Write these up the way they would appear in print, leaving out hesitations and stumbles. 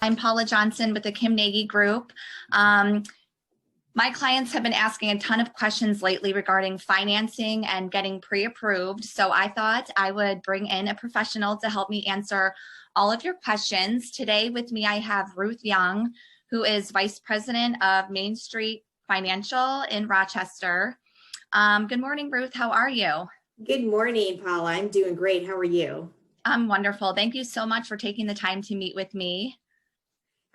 I'm Paula Johnson with the Kim Nagy Group. My clients have been asking a ton of questions lately regarding financing and getting pre-approved. So I thought I would bring in a professional to help me answer all of your questions. Today with me, I have Ruth Young, who is Vice President of Main Street Financial in Rochester. Good morning, Ruth. How are you? Good morning, Paula. I'm doing great. How are you? I'm wonderful. Thank you so much for taking the time to meet with me.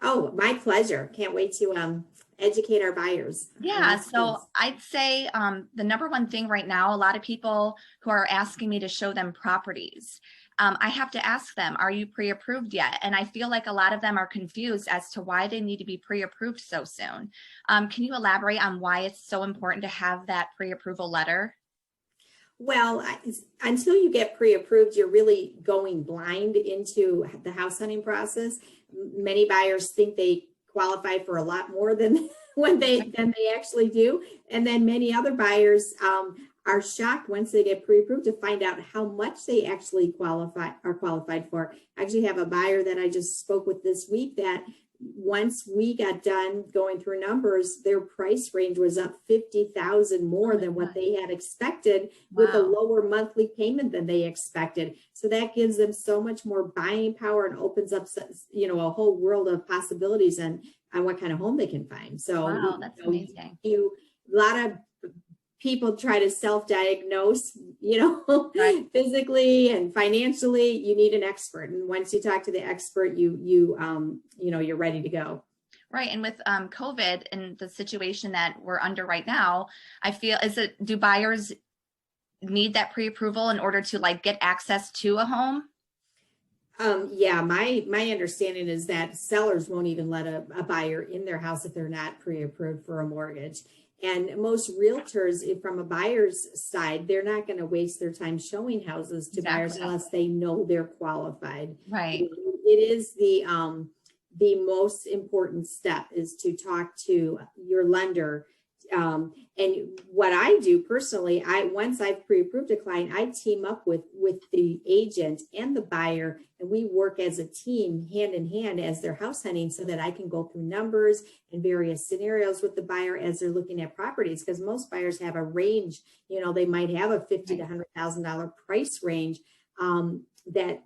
Oh, my pleasure. Can't wait to educate our buyers. Yeah, so I'd say the number one thing right now, a lot of people who are asking me to show them properties, I have to ask them, are you pre-approved yet? And I feel like a lot of them are confused as to why they need to be pre-approved so soon. Can you elaborate on why it's so important to have that pre-approval letter? Well, until you get pre-approved, you're really going blind into the house hunting process. Many buyers think they qualify for a lot more than than they actually do, and then many other buyers are shocked once they get pre-approved to find out how much they actually are qualified for. I actually have a buyer that I just spoke with this week that once we got done going through numbers, their price range was up $50,000 more than what they had expected, with a lower monthly payment than they expected. So that gives them so much more buying power and opens up, a whole world of possibilities and on what kind of home they can find. So That's amazing. A lot of people try to self-diagnose, Right. physically and financially. You need an expert, and once you talk to the expert, you're ready to go. Right, and with COVID and the situation that we're under right now, I feel do buyers need that pre-approval in order to get access to a home? Yeah, my understanding is that sellers won't even let a buyer in their house if they're not pre-approved for a mortgage. And most realtors, from a buyer's side, they're not going to waste their time showing houses to buyers unless they know they're qualified. Right. It is the most important step is to talk to your lender. And what I do personally, once I've pre-approved a client, I team up with the agent and the buyer, and we work as a team hand in hand as they're house hunting, so that I can go through numbers and various scenarios with the buyer as they're looking at properties. Because most buyers have a range, they might have a $50,000 to $100,000 price range, that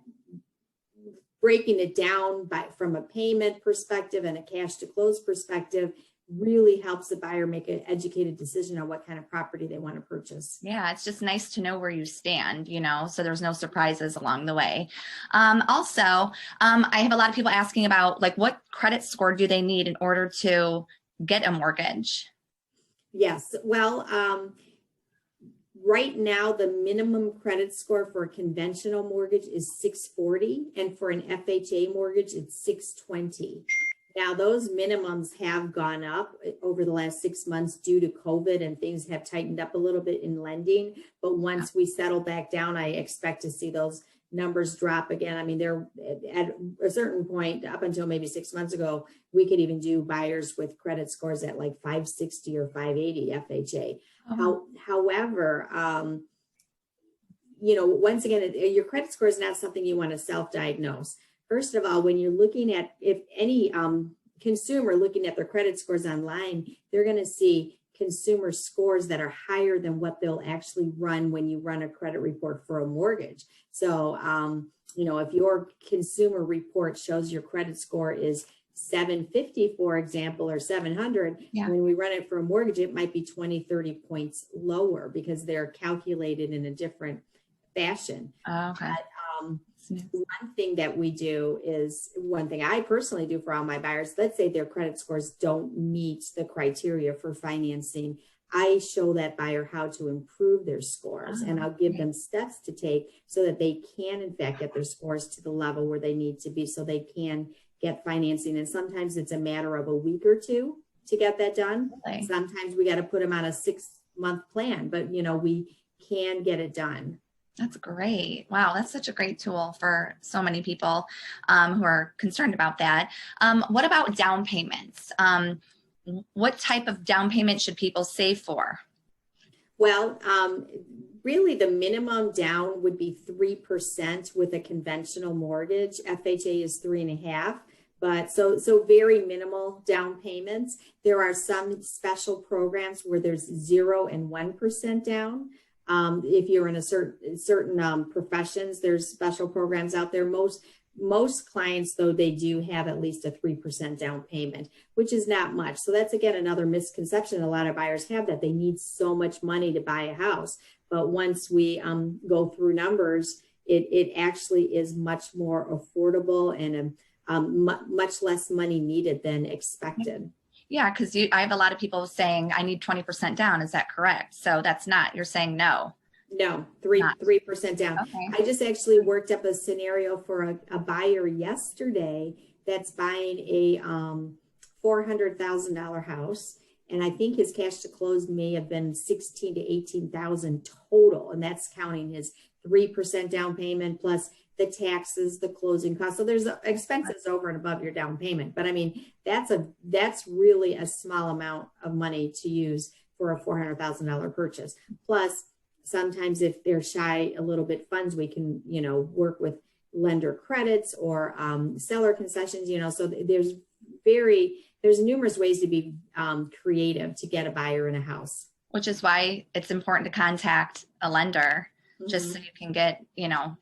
breaking it down from a payment perspective and a cash to close perspective really helps the buyer make an educated decision on what kind of property they want to purchase. Yeah, it's just nice to know where you stand, so there's no surprises along the way. Also, I have a lot of people asking about what credit score do they need in order to get a mortgage? Yes, well, right now, the minimum credit score for a conventional mortgage is 640, and for an FHA mortgage, it's 620. Now, those minimums have gone up over the last 6 months due to COVID, and things have tightened up a little bit in lending. But once we settle back down, I expect to see those numbers drop again. I mean, they're at a certain point, up until maybe 6 months ago, we could even do buyers with credit scores at 560 or 580 FHA. However, once again, your credit score is not something you want to self-diagnose. First of all, when you're looking at, if any consumer looking at their credit scores online, they're going to see consumer scores that are higher than what they'll actually run when you run a credit report for a mortgage. So, if your consumer report shows your credit score is 750, for example, or 700, when we run it for a mortgage, it might be 20, 30 points lower because they're calculated in a different fashion. Okay. One thing that we do is, one thing I personally do for all my buyers, let's say their credit scores don't meet the criteria for financing. I show that buyer how to improve their scores, and I'll give them steps to take so that they can, in fact, get their scores to the level where they need to be so they can get financing. And sometimes it's a matter of a week or two to get that done. Really? Sometimes we got to put them on a 6-month plan, but we can get it done. That's great. Wow, that's such a great tool for so many people who are concerned about that. What about down payments? What type of down payment should people save for? Well, really the minimum down would be 3% with a conventional mortgage. FHA is 3.5%. But so very minimal down payments. There are some special programs where there's 0 and 1% down. If you're in a certain professions, there's special programs out there. Most clients, though, they do have at least a 3% down payment, which is not much. So that's, again, another misconception a lot of buyers have, that they need so much money to buy a house. But once we go through numbers, it actually is much more affordable and much less money needed than expected. Yeah, because I have a lot of people saying I need 20% down. Is that correct? So that's not, you're saying no. No, 3% down. Okay. I just actually worked up a scenario for a buyer yesterday that's buying a $400,000 house. And I think his cash to close may have been 16 to 18,000 total. And that's counting his 3% down payment plus the taxes, the closing costs. So there's expenses over and above your down payment. But I mean, that's really a small amount of money to use for a $400,000 purchase. Plus, sometimes if they're shy a little bit funds, we can, work with lender credits or seller concessions, so there's numerous ways to be creative to get a buyer in a house. Which is why it's important to contact a lender, just so you can get,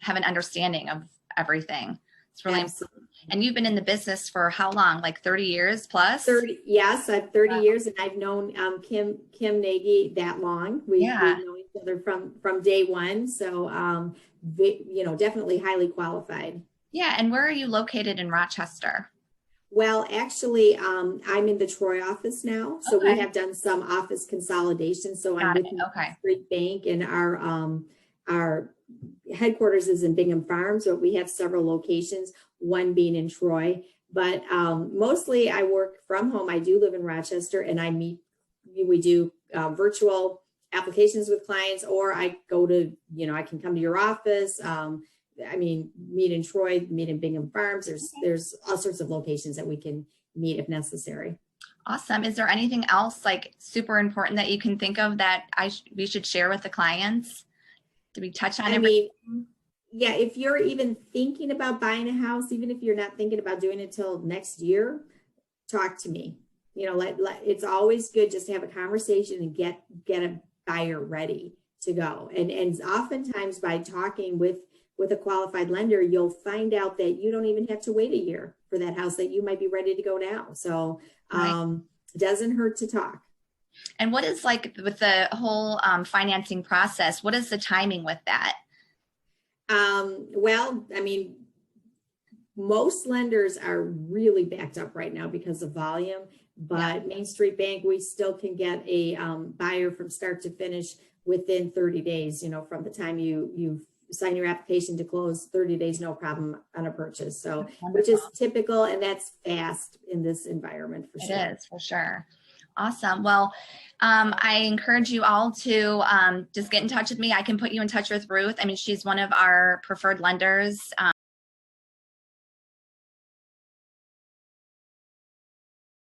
have an understanding of everything. It's really important. And you've been in the business for how long? Like 30 years plus? 30, yes, I've 30 years, and I've known Kim Nagy that long. We've known each other from day one. So, definitely highly qualified. Yeah. And where are you located in Rochester? Well, actually, I'm in the Troy office now. So we have done some office consolidation. So I'm with Street Bank, and our headquarters is in Bingham Farms, but we have several locations, one being in Troy. But mostly I work from home. I do live in Rochester, and we do virtual applications with clients, or I go to, I can come to your office. Meet in Troy, meet in Bingham Farms. There's all sorts of locations that we can meet if necessary. Awesome. Is there anything else like super important that you can think of that we should share with the clients? Did we touch on everything? Yeah, if you're even thinking about buying a house, even if you're not thinking about doing it till next year, talk to me. It's always good just to have a conversation and get a buyer ready to go. And oftentimes by talking with a qualified lender, you'll find out that you don't even have to wait a year for that house, that you might be ready to go now. So it doesn't hurt to talk. And what is like with the whole financing process, what is the timing with that? Well, most lenders are really backed up right now because of volume, but Main Street Bank, we still can get a buyer from start to finish within 30 days, from the time you sign your application to close. 30 days, no problem on a purchase. So, which is typical, and that's fast in this environment for sure. It is for sure. Awesome. Well, I encourage you all to just get in touch with me. I can put you in touch with Ruth. She's one of our preferred lenders.